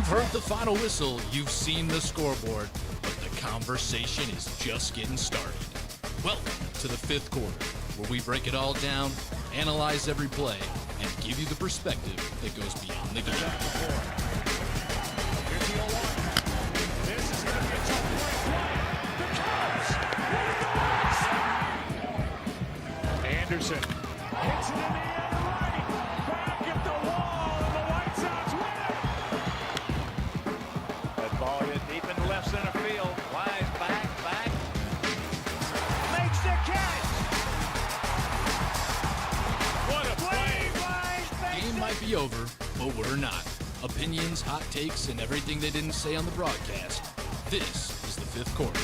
You've heard the final whistle, you've seen the scoreboard, but the conversation is just getting started. Welcome to the fifth quarter, where we break it all down, analyze every play, and give you the perspective that goes beyond the game. Here's the 0-1. This is going to be a tough play. The Cubs win the Anderson hits it in the air right. Back at the wall, and the White Sox win it. That ball hit deep in the left center field. Flies back. Makes the catch. What a play. Game might be over, but we're not. Opinions, hot takes, and everything they didn't say on the broadcast. This is the fifth quarter.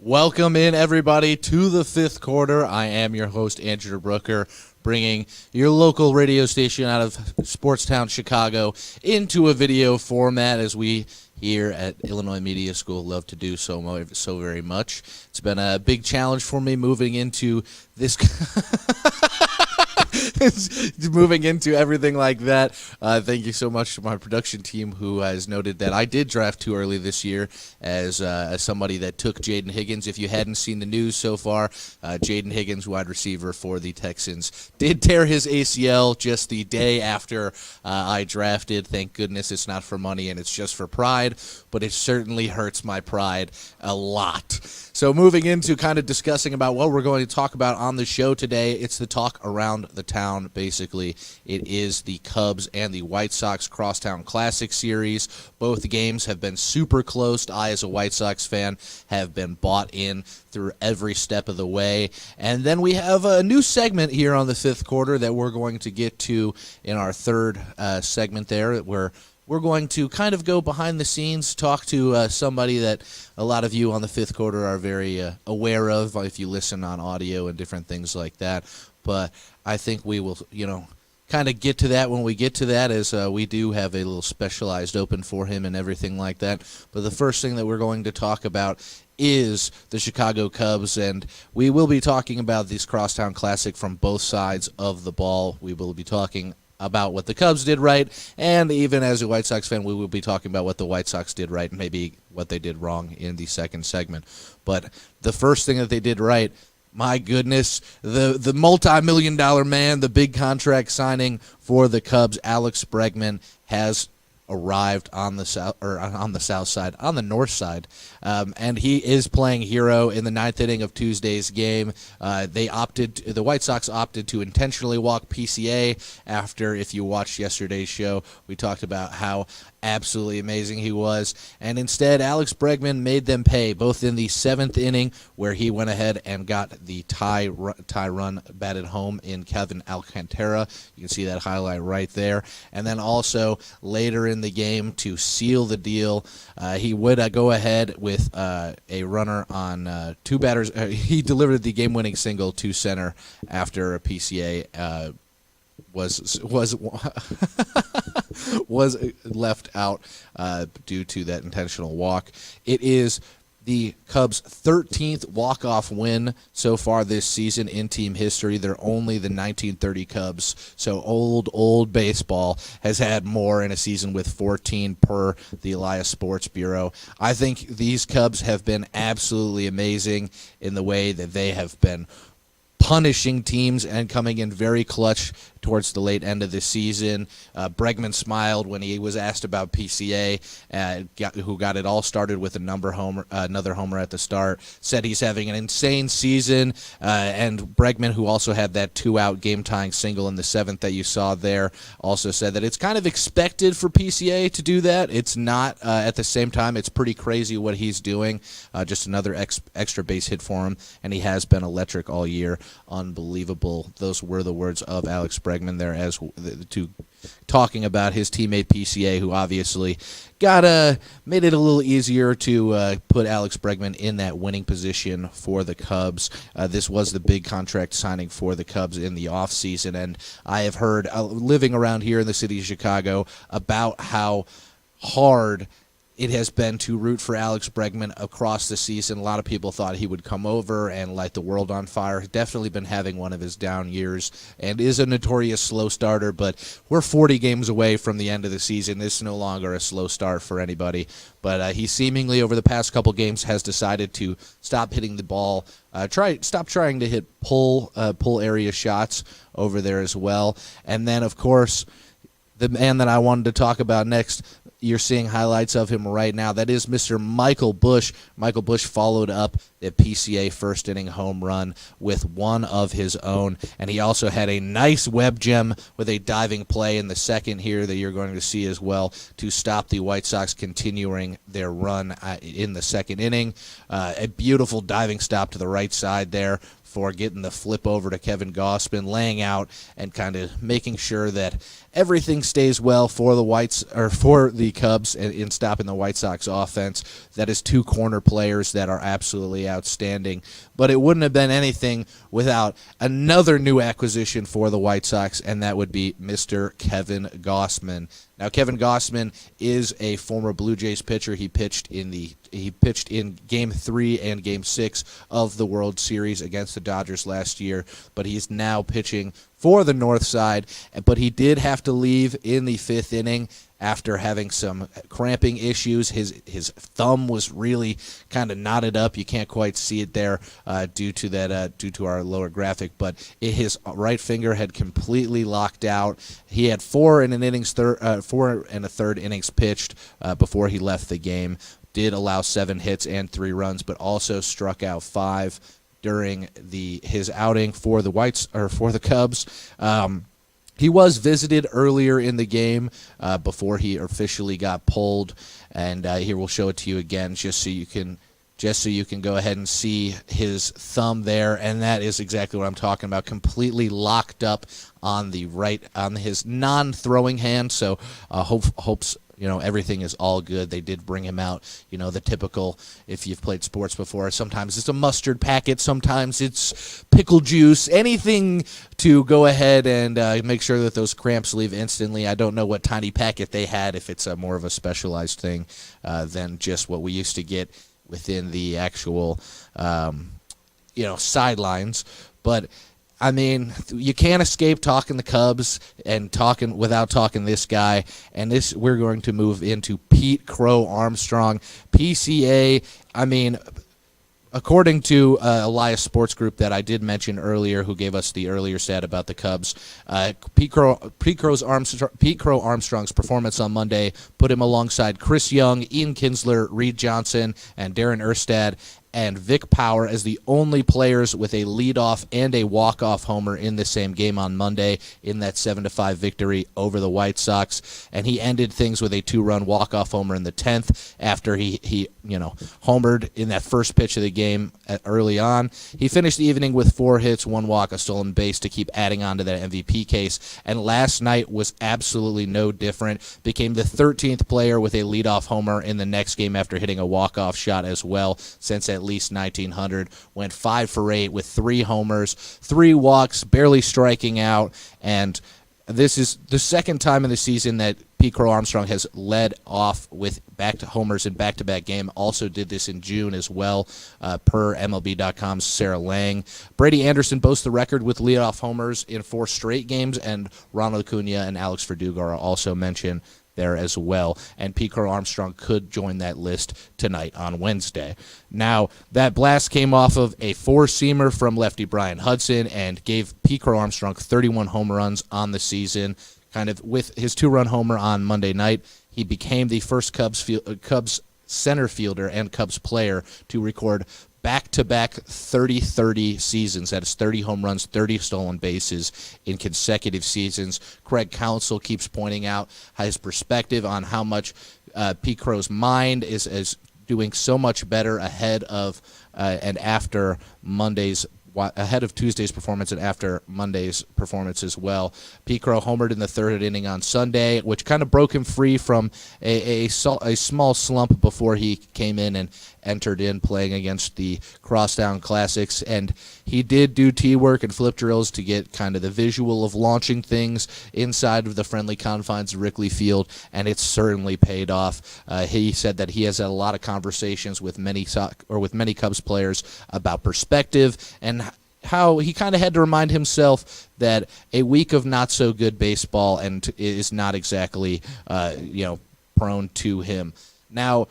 Welcome in, everybody, to the fifth quarter. I am your host, Andrew DeBruycker, bringing your local radio station out of Sportstown, Chicago, into a video format, as we here at Illinois Media School love to do so very much. It's been a big challenge for me moving into this moving into everything like that. Thank you so much to my production team, who has noted that I did draft too early this year as somebody that took Jaden Higgins. If you hadn't seen the news so far, Jaden Higgins, wide receiver for the Texans, did tear his ACL just the day after I drafted. Thank goodness it's not for money and it's just for pride, but it certainly hurts my pride a lot. So moving into kind of discussing about what we're going to talk about on the show today, it's the talk around the town, basically. It is the Cubs and the White Sox Crosstown Classic Series. Both games have been super close. I, as a White Sox fan, have been bought in through every step of the way. And then we have a new segment here on the fifth quarter that we're going to get to in our third segment there, where we're going to kind of go behind the scenes, talk to somebody that a lot of you on the fifth quarter are very aware of if you listen on audio and different things like that. But I think we will, kind of get to that when we get to that, as we do have a little specialized open for him and everything like that. But the first thing that we're going to talk about is the Chicago Cubs, and we will be talking about this Crosstown Classic from both sides of the ball. We will be talking about what the Cubs did right, and even as a White Sox fan, we will be talking about what the White Sox did right and maybe what they did wrong in the second segment. But the first thing that they did right, my goodness, the multi-million-dollar man, the big contract signing for the Cubs, Alex Bregman, has arrived on the north side, and he is playing hero in the ninth inning of Tuesday's game. The White Sox opted to intentionally walk PCA after, if you watched yesterday's show, we talked about how absolutely amazing he was, and instead Alex Bregman made them pay, both in the seventh inning, where he went ahead and got the tie run batted home in Kevin Alcantara. You can see that highlight right there. And then also later in the game, to seal the deal, he would go ahead with a runner on two batters. He delivered the game-winning single to center after a PCA was left out due to that intentional walk. It is the Cubs' 13th walk-off win so far this season in team history. They're only the 1930 Cubs, so old baseball has had more in a season with 14 per the Elias Sports Bureau. I think these Cubs have been absolutely amazing in the way that they have been punishing teams and coming in very clutch towards the late end of the season. Bregman smiled when he was asked about PCA, who got it all started with another homer at the start. Said he's having an insane season, and Bregman, who also had that two-out game-tying single in the seventh that you saw there, also said that it's kind of expected for PCA to do that. It's not at the same time. It's pretty crazy what he's doing. Just another extra base hit for him, and he has been electric all year. Unbelievable. Those were the words of Alex Bregman there, as to talking about his teammate PCA, who obviously made it a little easier to put Alex Bregman in that winning position for the Cubs. This was the big contract signing for the Cubs in the offseason, and I have heard, living around here in the city of Chicago, about how hard it has been to root for Alex Bregman across the season. A lot of people thought he would come over and light the world on fire. Definitely been having one of his down years and is a notorious slow starter, but we're 40 games away from the end of the season. This is no longer a slow start for anybody. But he seemingly, over the past couple games, has decided to stop hitting the ball, stop trying to hit pull area shots over there as well. And then, of course, the man that I wanted to talk about next, you're seeing highlights of him right now. That is Mr. Michael Busch. Michael Busch followed up the PCA first-inning home run with one of his own, and he also had a nice web gem with a diving play in the second here that you're going to see as well to stop the White Sox continuing their run in the second inning. A beautiful diving stop to the right side there for getting the flip over to Kevin Gausman, laying out and kind of making sure that everything stays well for the Cubs in stopping the White Sox offense. That is two corner players that are absolutely outstanding. But it wouldn't have been anything without another new acquisition for the White Sox, and that would be Mr. Kevin Gausman. Now, Kevin Gausman is a former Blue Jays pitcher. He pitched in Game 3 and Game 6 of the World Series against the Dodgers last year, but he's now pitching for the North Side. But he did have to leave in the fifth inning after having some cramping issues. His thumb was really kind of knotted up. You can't quite see it there due to our lower graphic, but his right finger had completely locked out. He had 4 and a third innings pitched before he left the game. Did allow 7 hits and 3 runs, but also struck out 5 during his outing for the Cubs. He was visited earlier in the game before he officially got pulled, and here we'll show it to you again just so you can go ahead and see his thumb there, and that is exactly what I'm talking about, completely locked up on his non-throwing hand. So hopes everything is all good. They did bring him out, the typical, if you've played sports before, sometimes it's a mustard packet, sometimes it's pickle juice, anything to go ahead and make sure that those cramps leave instantly. I don't know what tiny packet they had, if it's more of a specialized thing than just what we used to get within the actual, sidelines. But I mean, you can't escape talking the Cubs and talking without talking this guy. And we're going to move into Pete Crow Armstrong, PCA. I mean, according to Elias Sports Group that I did mention earlier, who gave us the earlier stat about the Cubs, Pete Crow Armstrong's performance on Monday put him alongside Chris Young, Ian Kinsler, Reed Johnson, and Darren Erstad, and Vic Power as the only players with a leadoff and a walk-off homer in the same game on Monday in that 7-5 victory over the White Sox. And he ended things with a 2-run walk-off homer in the 10th after he homered in that first pitch of the game early on. He finished the evening with 4 hits, 1 walk, a stolen base to keep adding on to that MVP case. And last night was absolutely no different. Became the 13th player with a leadoff homer in the next game after hitting a walk-off shot as well since at least 1900. Went 5 for 8 with 3 homers, 3 walks, barely striking out, and this is the second time in the season that Pete Crow Armstrong has led off with homers in back-to-back game. Also did this in June as well, per MLB.com's Sarah Lang. Brady Anderson boasts the record with leadoff homers in 4 straight games, and Ronald Acuna and Alex Verdugo are also mentioned there as well, and Pete Crow Armstrong could join that list tonight on Wednesday. Now, that blast came off of a 4-seamer from lefty Brian Hudson and gave Pete Crow Armstrong 31 home runs on the season. Kind of with his 2-run homer on Monday night, he became the first Cubs center fielder and Cubs player to record back-to-back 30-30 seasons. That is 30 home runs, 30 stolen bases in consecutive seasons. Craig Counsell keeps pointing out his perspective on how much Pete Crow's mind is doing so much better ahead of and after ahead of Tuesday's performance and after Monday's performance as well. Pete Crow homered in the 3rd inning on Sunday, which kind of broke him free from a small slump before he came in entered in playing against the Crosstown Classics, and he did do T-work and flip drills to get kind of the visual of launching things inside of the friendly confines of Wrigley Field, and it's certainly paid off. He said that he has had a lot of conversations with many Cubs players about perspective and how he kind of had to remind himself that a week of not so good baseball and is not exactly prone to him. Now,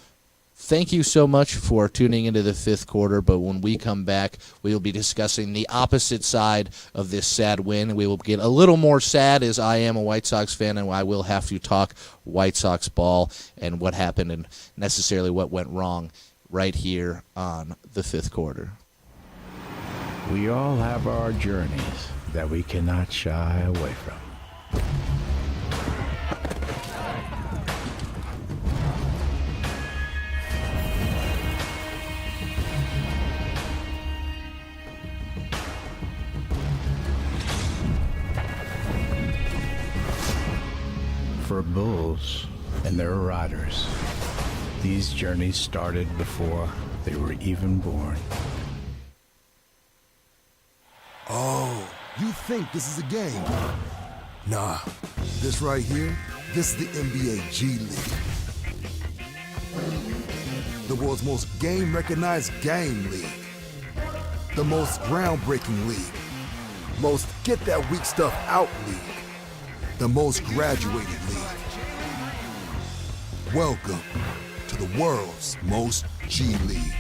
thank you so much for tuning into the fifth quarter, but when we come back, we will be discussing the opposite side of this sad win. We will get a little more sad, as I am a White Sox fan, and I will have to talk White Sox ball and what happened and necessarily what went wrong right here on the fifth quarter. We all have our journeys that we cannot shy away from. For bulls and their riders, these journeys started before they were even born. Oh, you think this is a game? Nah, this right here, this is the NBA G League. The world's most game-recognized game league. The most groundbreaking league. Most get-that-weak stuff out league. The most graduated league. Welcome to the world's most G League.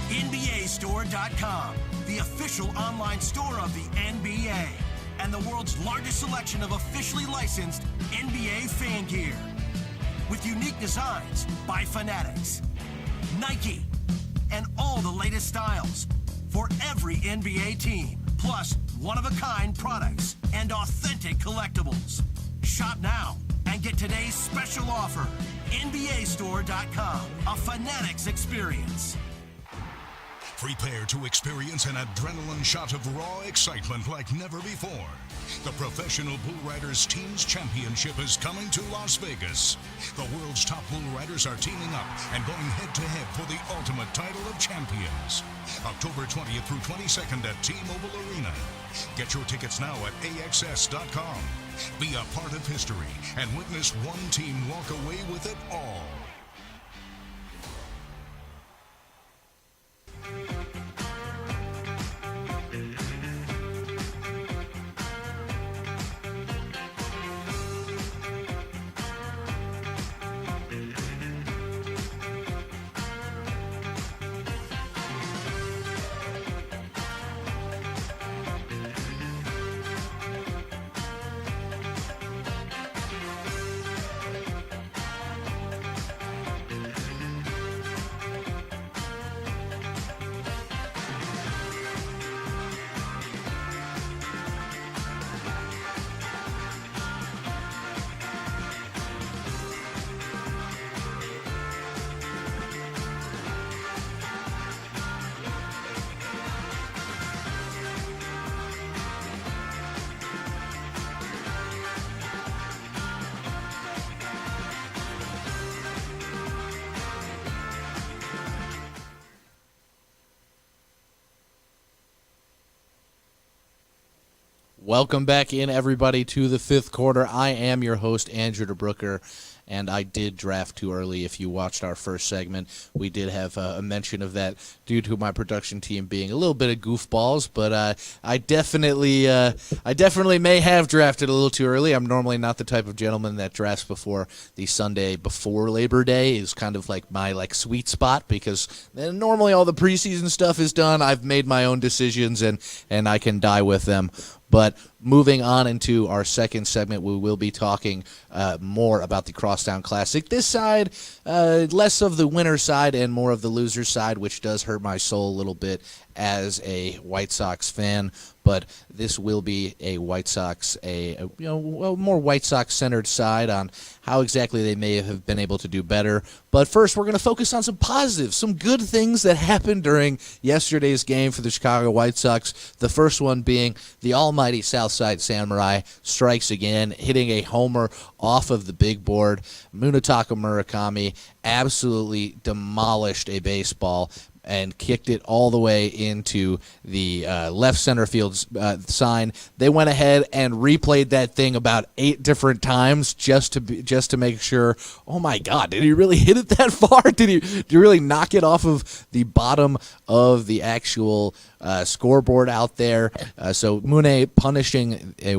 NBAstore.com, the official online store of the NBA, and the world's largest selection of officially licensed NBA fan gear. With unique designs by Fanatics, Nike, and all the latest styles for every NBA team, plus one-of-a-kind products and authentic collectibles. Shop now and get today's special offer. NBAstore.com, a Fanatics experience. Prepare to experience an adrenaline shot of raw excitement like never before. The Professional Bull Riders Teams Championship is coming to Las Vegas. The world's top bull riders are teaming up and going head-to-head for the ultimate title of champions. October 20th through 22nd at T-Mobile Arena. Get your tickets now at AXS.com. Be a part of history and witness one team walk away with it all. Welcome back in, everybody, to the fifth quarter. I am your host, Andrew DeBruycker, and I did draft too early. If you watched our first segment, we did have a mention of that due to my production team being a little bit of goofballs, but I definitely may have drafted a little too early. I'm normally not the type of gentleman that drafts before the Sunday before Labor Day is kind of like my sweet spot, because then normally all the preseason stuff is done. I've made my own decisions, and I can die with them. But moving on into our second segment, we will be talking more about the Crosstown Classic. This side, less of the winner side and more of the loser side, which does hurt my soul a little bit as a White Sox fan. but this will be a White Sox, a more White Sox-centered side on how exactly they may have been able to do better. But first, we're going to focus on some positives, some good things that happened during yesterday's game for the Chicago White Sox. The first one being the almighty Southside Samurai strikes again, hitting a homer off of the big board. Munetaka Murakami absolutely demolished a baseball and kicked it all the way into the left center field sign. They went ahead and replayed that thing about 8 different times just to make sure. Oh my God, did he really hit it that far? Did he really knock it off of the bottom of the actual scoreboard out there? So Mune punishing a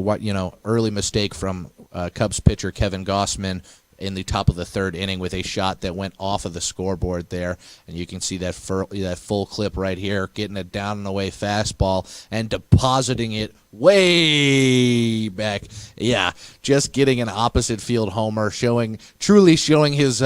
early mistake from Cubs pitcher Kevin Gossman in the top of the third inning with a shot that went off of the scoreboard there. And you can see that full clip right here, getting a down and away fastball and depositing it way back. Yeah, just getting an opposite field homer, truly showing his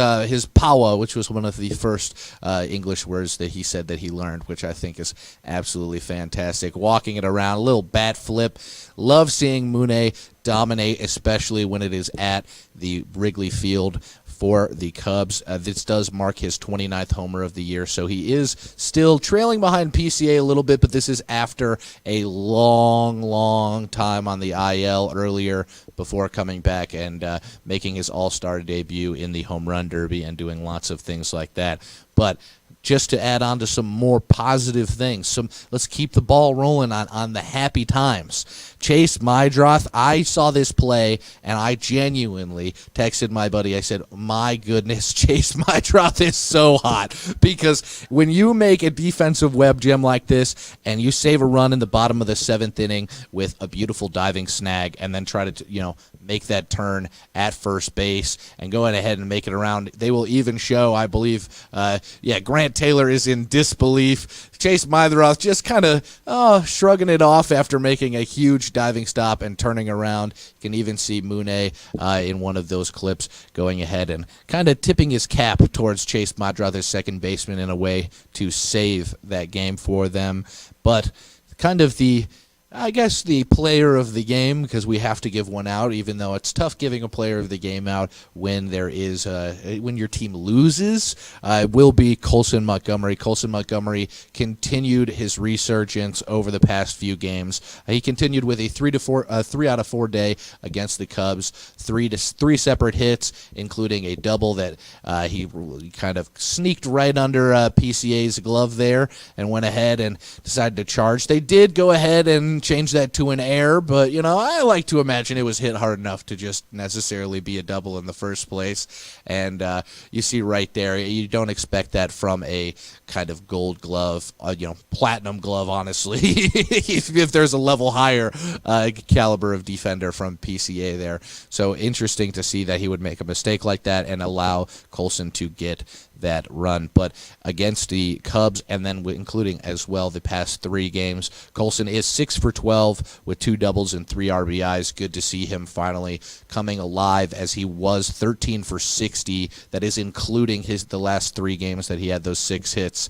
power, which was one of the first English words that he said that he learned, which I think is absolutely fantastic. Walking it around, a little bat flip. Love seeing Mune dominate, especially when it is at the Wrigley Field for the Cubs. This does mark his 29th homer of the year, so he is still trailing behind PCA a little bit, but this is after a long time on the IL earlier before coming back and making his All-Star debut in the Home Run Derby and doing lots of things like that. But just to add on to some more positive things, let's keep the ball rolling on the happy times. Chase Mydroth, I saw this play, and I genuinely texted my buddy. I said, my goodness, Chase Mydroth is so hot. Because when you make a defensive web gem like this, and you save a run in the bottom of the 7th inning with a beautiful diving snag, and then try to, make that turn at first base and go ahead and make it around, they will even show, I believe, Grant Taylor is in disbelief. Chase Mydroth just kind of shrugging it off after making a huge diving stop and turning around. You can even see Mune in one of those clips going ahead and kind of tipping his cap towards Chase Mydroth, his second baseman, in a way to save that game for them. But kind of the player of the game, because we have to give one out, even though it's tough giving a player of the game out when when your team loses, will be Colson Montgomery. Colson Montgomery continued his resurgence over the past few games. He continued with a 3 out of 4 day against the Cubs, three separate hits, including a double that he kind of sneaked right under PCA's glove there and went ahead and decided to charge. They did go ahead and change that to an error, but I like to imagine it was hit hard enough to just necessarily be a double in the first place. And you see right there, you don't expect that from a kind of gold glove, platinum glove, honestly, if there's a level higher caliber of defender from PCA there. So interesting to see that he would make a mistake like that and allow Colson to get that run. But against the Cubs, and then including as well the past 3 games, Colson is 6 for 12 with 2 doubles and 3 RBIs. Good to see him finally coming alive, as he was 13 for 60. That is including the last 3 games that he had those 6 hits.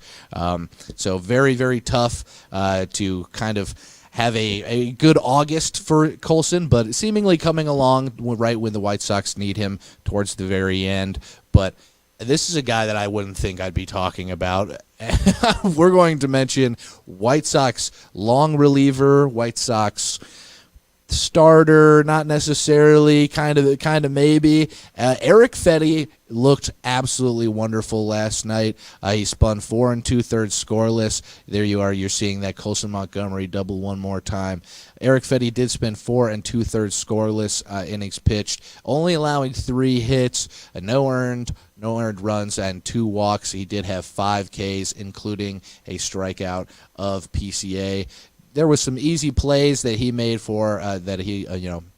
So very, very tough to kind of have a good August for Colson, but seemingly coming along right when the White Sox need him towards the very end. But this is a guy that I wouldn't think I'd be talking about. We're going to mention White Sox long reliever, White Sox starter, not necessarily, kind of maybe. Eric Fetty looked absolutely wonderful last night. He spun 4 2/3 scoreless. There you are. You're seeing that Colson Montgomery double one more time. Eric Fetty did spend 4 2/3 scoreless innings pitched, only allowing 3 hits, no earned runs, and 2 walks. He did have 5 Ks, including a strikeout of PCA. There was some easy plays that he made for that he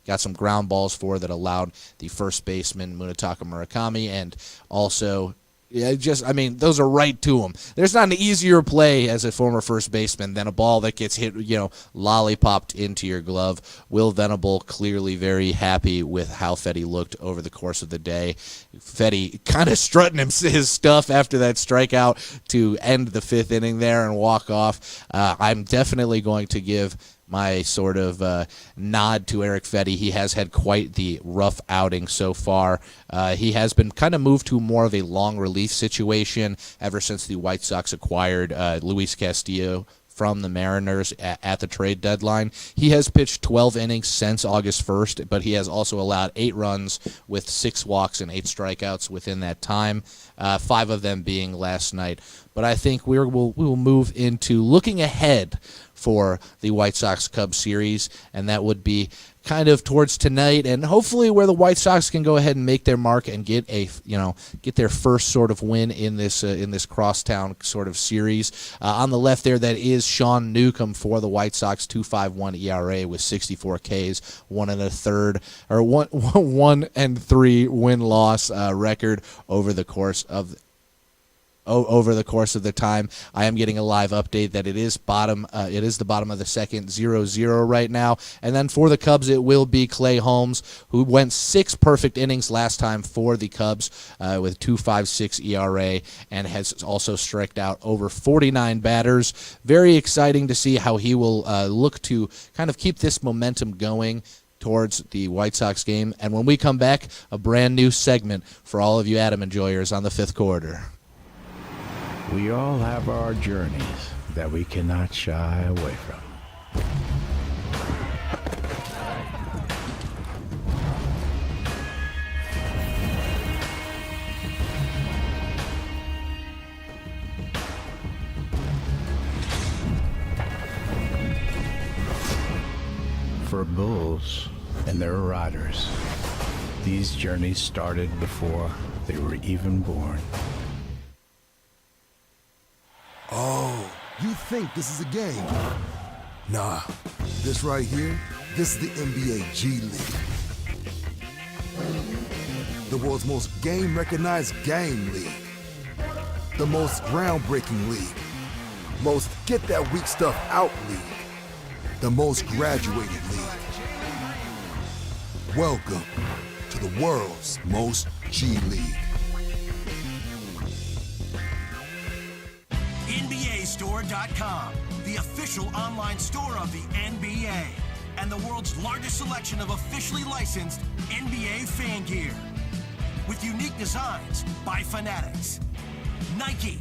got some ground balls for that allowed the first baseman Munetaka Murakami, and also those are right to him. There's not an easier play as a former first baseman than a ball that gets hit, lollipopped into your glove. Will Venable clearly very happy with how Fetty looked over the course of the day. Fetty kind of strutting his stuff after that strikeout to end the 5th inning there and walk off. I'm definitely going to give my sort of nod to Eric Fetty. He has had quite the rough outing so far. He has been kind of moved to more of a long relief situation ever since the White Sox acquired Luis Castillo from the Mariners at the trade deadline. He has pitched 12 innings since August 1st, but he has also allowed 8 runs with 6 walks and 8 strikeouts within that time, 5 of them being last night. But I think we will move into looking ahead for the White Sox-Cubs series, and that would be kind of towards tonight, and hopefully where the White Sox can go ahead and make their mark and get their first sort of win in this Crosstown sort of series. On the left there, that is Sean Newcomb for the White Sox, 2.51 ERA with 64 Ks, 1 and 3 win-loss record over the course of the time. I am getting a live update that it is the bottom of the second, 0-0 right now. And then for the Cubs, it will be Clay Holmes, who went 6 perfect innings last time for the Cubs with 2.56 ERA and has also striked out over 49 batters. Very exciting to see how he will look to kind of keep this momentum going towards the White Sox game. And when we come back, a brand new segment for all of you Adam enjoyers on the 5th quarter. We all have our journeys that we cannot shy away from. For bulls and their riders, these journeys started before they were even born. Oh, you think this is a game? Nah, this right here, this is the NBA G League. The world's most game-recognized game league. The most groundbreaking league. Most get-that-weak stuff out league. The most graduated league. Welcome to the world's most G League. NBAstore.com, the official online store of the NBA, and the world's largest selection of officially licensed NBA fan gear. With unique designs by Fanatics, Nike,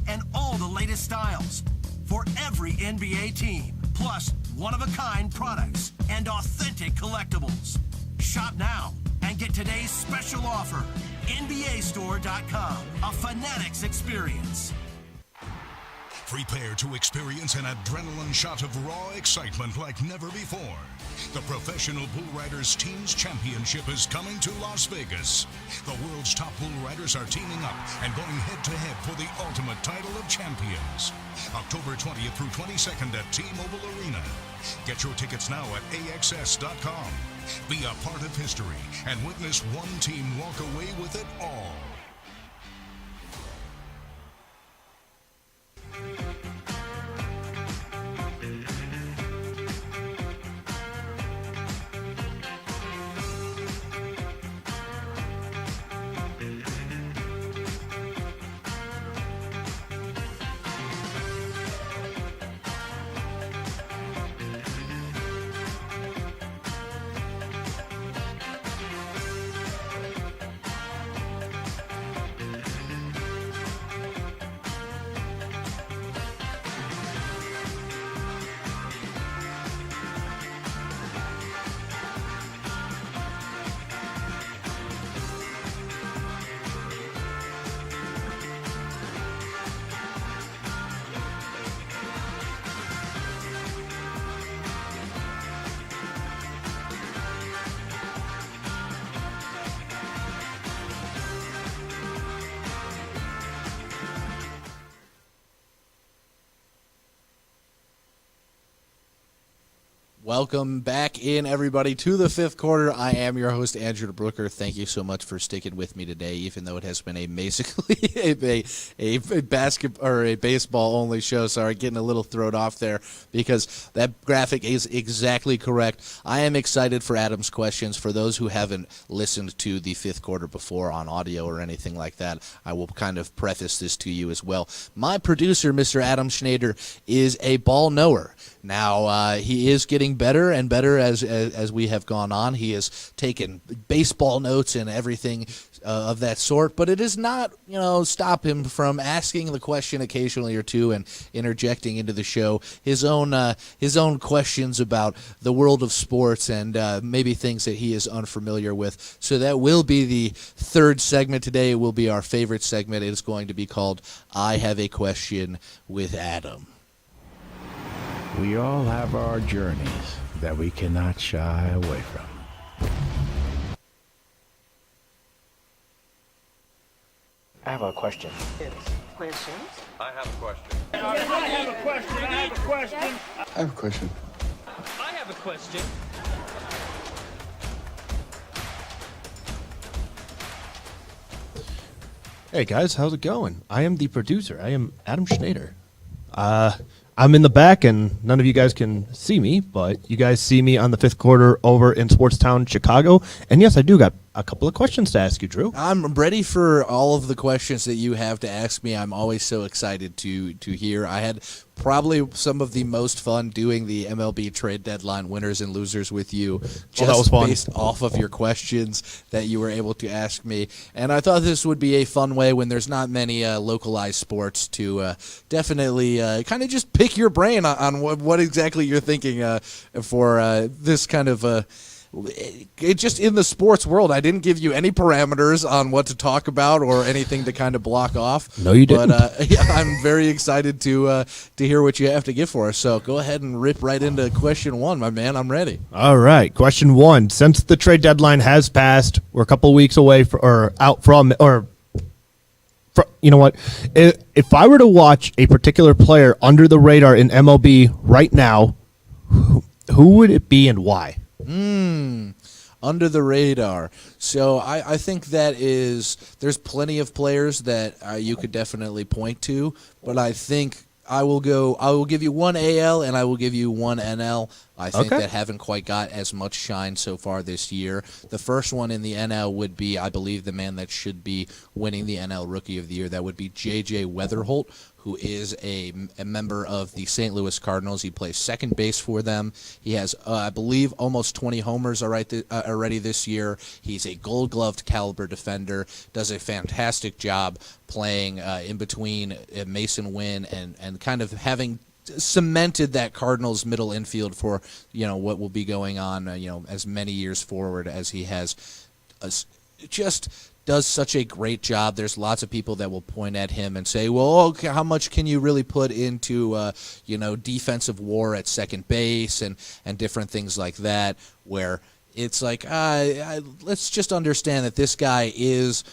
and all the latest styles for every NBA team, plus one-of-a-kind products and authentic collectibles. Shop now and get today's special offer. NBAstore.com, a Fanatics experience. Prepare to experience an adrenaline shot of raw excitement like never before. The Professional Bull Riders Teams Championship is coming to Las Vegas. The world's top bull riders are teaming up and going head-to-head for the ultimate title of champions. October 20th through 22nd at T-Mobile Arena. Get your tickets now at AXS.com. Be a part of history and witness one team walk away with it all. Welcome back in, everybody, to the fifth quarter. I am your host, Andrew DeBruycker. Thank you so much for sticking with me today, even though it has been basically a basketball or a baseball-only show. Sorry, getting a little thrown off there because that graphic is exactly correct. I am excited for Adam's questions. For those who haven't listened to the fifth quarter before on audio or anything like that, I will kind of preface this to you as well. My producer, Mr. Adam Schneider, is a ball knower. Now, he is getting better and better as we have gone on. He has taken baseball notes and everything of that sort, but it does not, stop him from asking the question occasionally or two and interjecting into the show his own questions about the world of sports and maybe things that he is unfamiliar with. So that will be the third segment today. It will be our favorite segment. It is going to be called I Have a Question with Adam. We all have our journeys that we cannot shy away from. I have a question. Questions? I have a question. I have a question. I have a question. I have a question. I have a question. Hey guys, how's it going? I am the producer. I am Adam Schneider. I'm in the back, and none of you guys can see me, but you guys see me on the fifth quarter over in Sportstown, Chicago. And yes, I do got a couple of questions to ask you, Drew. I'm ready for all of the questions that you have to ask me. I'm always so excited to hear. I had probably some of the most fun doing the MLB trade deadline winners and losers with you, just that was fun. Based off of your questions that you were able to ask me. And I thought this would be a fun way when there's not many localized sports to definitely kind of just pick your brain on what exactly you're thinking for this kind of it just in the sports world. I didn't give you any parameters on what to talk about or anything to kind of block off. No, you didn't. But yeah, I'm very excited to hear what you have to give for us. So go ahead and rip right into question one, my man. I'm ready. All right, question one. Since the trade deadline has passed, we're a couple weeks away you know what? If I were to watch a particular player under the radar in MLB right now, who would it be and why? Under the radar. So I think there's plenty of players that you could definitely point to, but I think I will give you one AL and I will give you one NL. I think that haven't quite got as much shine so far this year. The first one in the NL would be, I believe, the man that should be winning the NL Rookie of the Year. That would be J.J. Weatherholt, who is a member of the St. Louis Cardinals. He plays second base for them. He has, I believe, almost 20 homers already this year. He's a gold-gloved caliber defender, does a fantastic job playing in between Mason Wynn and kind of having cemented that Cardinals middle infield for what will be going on as many years forward as he has just does such a great job. There's lots of people that will point at him and say, well, okay, how much can you really put into defensive war at second base and different things like that, where it's like let's just understand that this guy is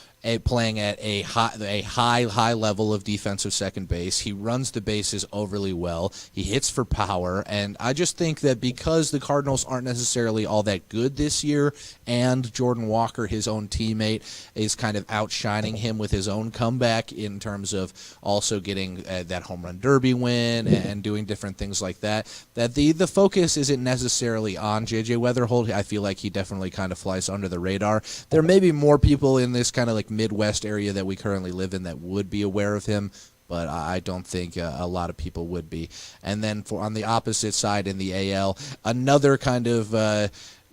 playing at a high level of defensive second base. He runs the bases overly well. He hits for power, and I just think that because the Cardinals aren't necessarily all that good this year, and Jordan Walker, his own teammate, is kind of outshining him with his own comeback in terms of also getting that home run derby win and doing different things like that, that the focus isn't necessarily on J.J. Weatherholt. I feel like he definitely kind of flies under the radar. There may be more people in this kind of like Midwest area that we currently live in that would be aware of him, but I don't think a lot of people would be. And then on the opposite side in the AL, another kind of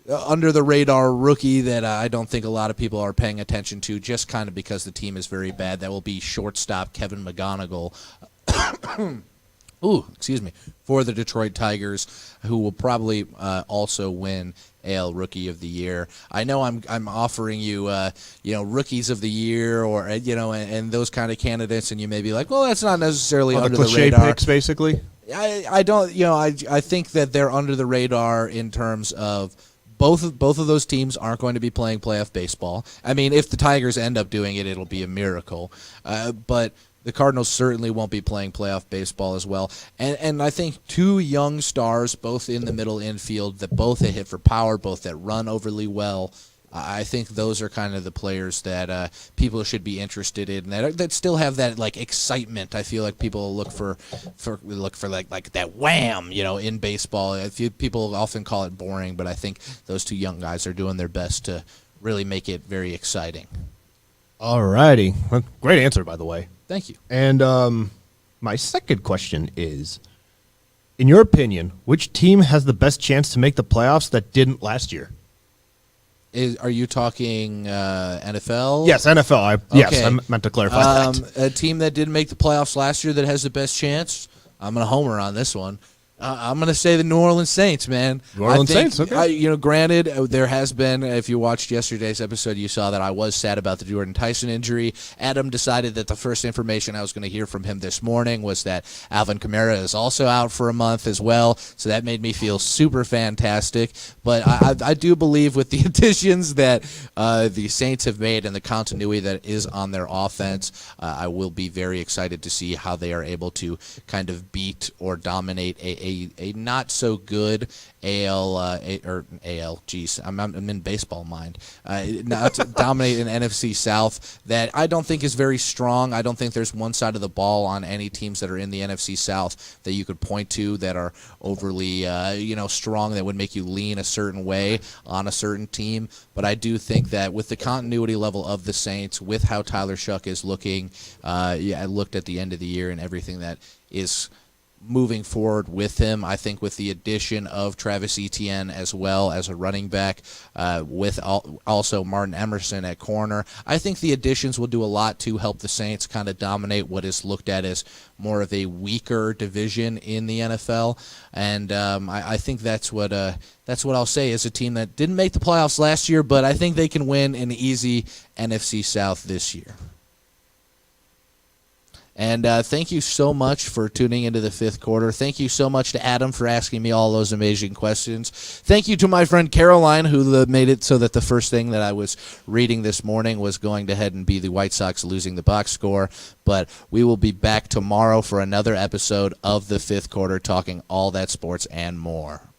under the radar rookie that I don't think a lot of people are paying attention to, just kind of because the team is very bad. That will be shortstop Kevin McGonigal. For the Detroit Tigers, who will probably also win AL Rookie of the Year. I know I'm offering you rookies of the year or and those kind of candidates, and you may be like, well, that's not necessarily under the radar. Cliché picks, basically. I don't I think that they're under the radar in terms of both of those teams aren't going to be playing playoff baseball. I mean, if the Tigers end up doing it, it'll be a miracle. But The Cardinals certainly won't be playing playoff baseball as well. And I think two young stars, both in the middle infield, that both hit for power, both that run overly well. I think those are kind of the players that people should be interested in, that still have that like excitement. I feel like people look for like that wham, in baseball. People often call it boring, but I think those two young guys are doing their best to really make it very exciting. All righty. Great answer, by the way. Thank you. And my second question is, in your opinion, which team has the best chance to make the playoffs that didn't last year? Are you talking NFL? Yes, NFL. Yes, I meant to clarify that. A team that didn't make the playoffs last year that has the best chance? I'm going to homer on this one. I'm going to say the New Orleans Saints, man. New Orleans Saints, okay. Granted, there has been, if you watched yesterday's episode, you saw that I was sad about the Jordan Tyson injury. Adam decided that the first information I was going to hear from him this morning was that Alvin Kamara is also out for a month as well, so that made me feel super fantastic. But I do believe with the additions that the Saints have made and the continuity that is on their offense, I will be very excited to see how they are able to kind of beat or dominate a not so good AL. Geez, I'm in baseball mind. Not to dominate an NFC South that I don't think is very strong. I don't think there's one side of the ball on any teams that are in the NFC South that you could point to that are overly strong, that would make you lean a certain way on a certain team. But I do think that with the continuity level of the Saints, with how Tyler Shuck is looking, I looked at the end of the year and everything that is moving forward with him. I think with the addition of Travis Etienne as well as a running back, with also Martin Emerson at corner, I think the additions will do a lot to help the Saints kind of dominate what is looked at as more of a weaker division in the NFL. And I think that's what I'll say is a team that didn't make the playoffs last year, but I think they can win an easy NFC South this year. And thank you so much for tuning into the fifth quarter. Thank you so much to Adam for asking me all those amazing questions. Thank you to my friend Caroline, who made it so that the first thing that I was reading this morning was going to head and be the White Sox losing the box score. But we will be back tomorrow for another episode of the fifth quarter, talking all that sports and more.